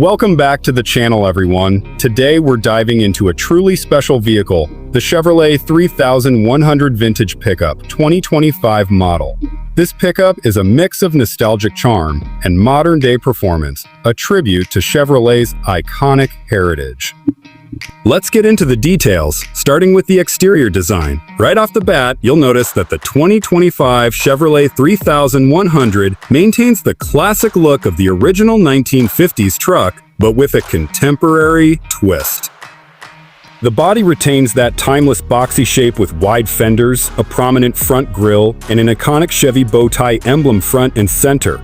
Welcome back to the channel, everyone. Today we're diving into a truly special vehicle, the Chevrolet 3100 Vintage Pickup 2025 model. This pickup is a mix of nostalgic charm and modern-day performance, a tribute to Chevrolet's iconic heritage. Let's get into the details, starting with the exterior design. Right off the bat, you'll notice that the 2025 Chevrolet 3100 maintains the classic look of the original 1950s truck, but with a contemporary twist. The body retains that timeless boxy shape with wide fenders, a prominent front grille, and an iconic Chevy bow tie emblem front and center.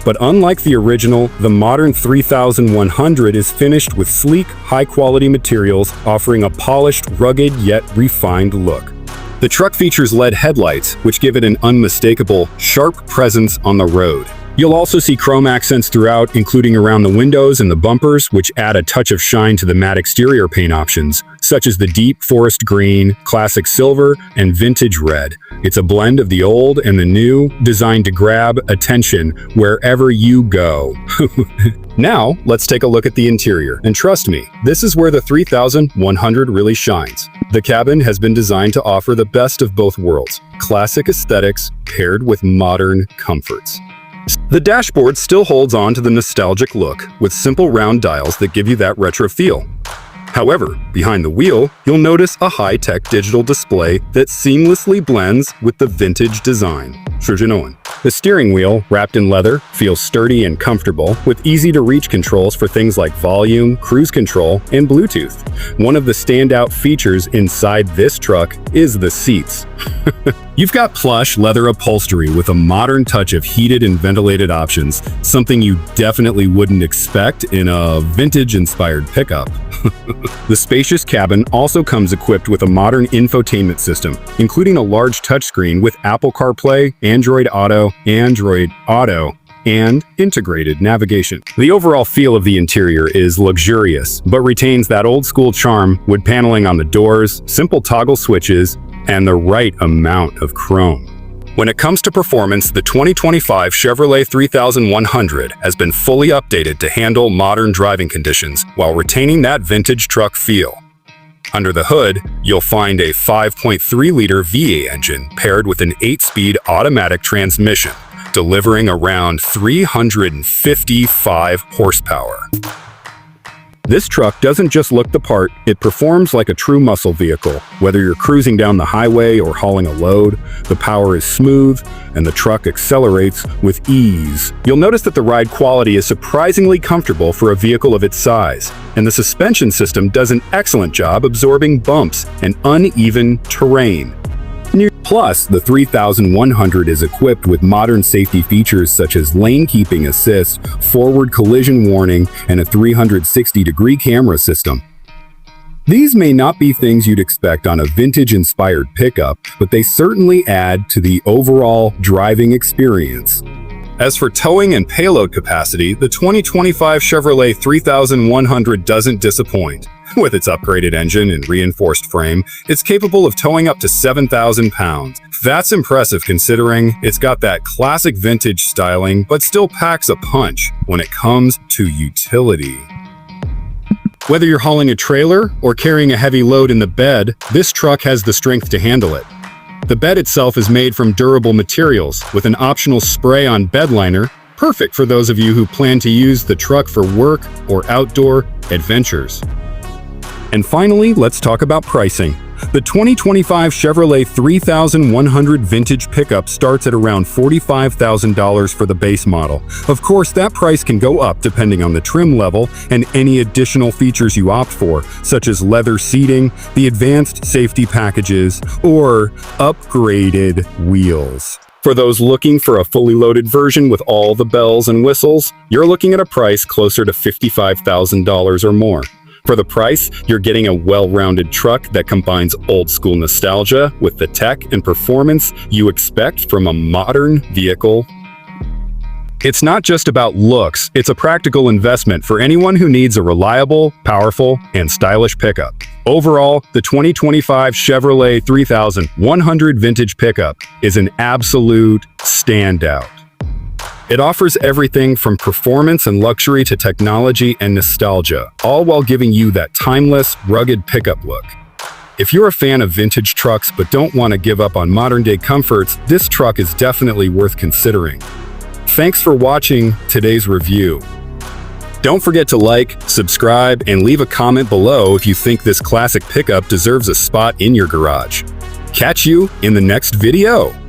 But unlike the original, the modern 3100 is finished with sleek, high-quality materials, offering a polished, rugged, yet refined look. The truck features LED headlights, which give it an unmistakable, sharp presence on the road. You'll also see chrome accents throughout, including around the windows and the bumpers, which add a touch of shine to the matte exterior paint options, such as the deep forest green, classic silver, and vintage red. It's a blend of the old and the new, designed to grab attention wherever you go. Now, let's take a look at the interior. And trust me, this is where the 3100 really shines. The cabin has been designed to offer the best of both worlds, classic aesthetics paired with modern comforts. The dashboard still holds on to the nostalgic look, with simple round dials that give you that retro feel. However, behind the wheel, you'll notice a high-tech digital display that seamlessly blends with the vintage design. The steering wheel, wrapped in leather, feels sturdy and comfortable, with easy-to-reach controls for things like volume, cruise control, and Bluetooth. One of the standout features inside this truck is the seats. You've got plush leather upholstery with a modern touch of heated and ventilated options, something you definitely wouldn't expect in a vintage-inspired pickup. The spacious cabin also comes equipped with a modern infotainment system, including a large touchscreen with Apple CarPlay, Android Auto, and integrated navigation. The overall feel of the interior is luxurious, but retains that old-school charm, wood paneling on the doors, simple toggle switches, and the right amount of chrome. When it comes to performance, the 2025 Chevrolet 3100 has been fully updated to handle modern driving conditions while retaining that vintage truck feel. Under the hood, you'll find a 5.3-liter V8 engine paired with an 8-speed automatic transmission, delivering around 355 horsepower. This truck doesn't just look the part, it performs like a true muscle vehicle. Whether you're cruising down the highway or hauling a load, the power is smooth and the truck accelerates with ease. You'll notice that the ride quality is surprisingly comfortable for a vehicle of its size, and the suspension system does an excellent job absorbing bumps and uneven terrain. Plus, the 3100 is equipped with modern safety features such as lane keeping assist, forward collision warning, and a 360-degree camera system. These may not be things you'd expect on a vintage-inspired pickup, but they certainly add to the overall driving experience. As for towing and payload capacity, the 2025 Chevrolet 3100 doesn't disappoint. With its upgraded engine and reinforced frame, it's capable of towing up to 7,000 pounds. That's impressive considering it's got that classic vintage styling, but still packs a punch when it comes to utility. Whether you're hauling a trailer or carrying a heavy load in the bed, this truck has the strength to handle it. The bed itself is made from durable materials, with an optional spray-on bed liner, perfect for those of you who plan to use the truck for work or outdoor adventures. And finally, let's talk about pricing. The 2025 Chevrolet 3100 Vintage Pickup starts at around $45,000 for the base model. Of course, that price can go up depending on the trim level and any additional features you opt for, such as leather seating, the advanced safety packages, or upgraded wheels. For those looking for a fully loaded version with all the bells and whistles, you're looking at a price closer to $55,000 or more. For the price, you're getting a well-rounded truck that combines old-school nostalgia with the tech and performance you expect from a modern vehicle. It's not just about looks, it's a practical investment for anyone who needs a reliable, powerful, and stylish pickup. Overall, the 2025 Chevrolet 3100 Vintage Pickup is an absolute standout. It offers everything from performance and luxury to technology and nostalgia, all while giving you that timeless, rugged pickup look. If you're a fan of vintage trucks but don't want to give up on modern-day comforts, this truck is definitely worth considering. Thanks for watching today's review. Don't forget to like, subscribe, and leave a comment below if you think this classic pickup deserves a spot in your garage. Catch you in the next video!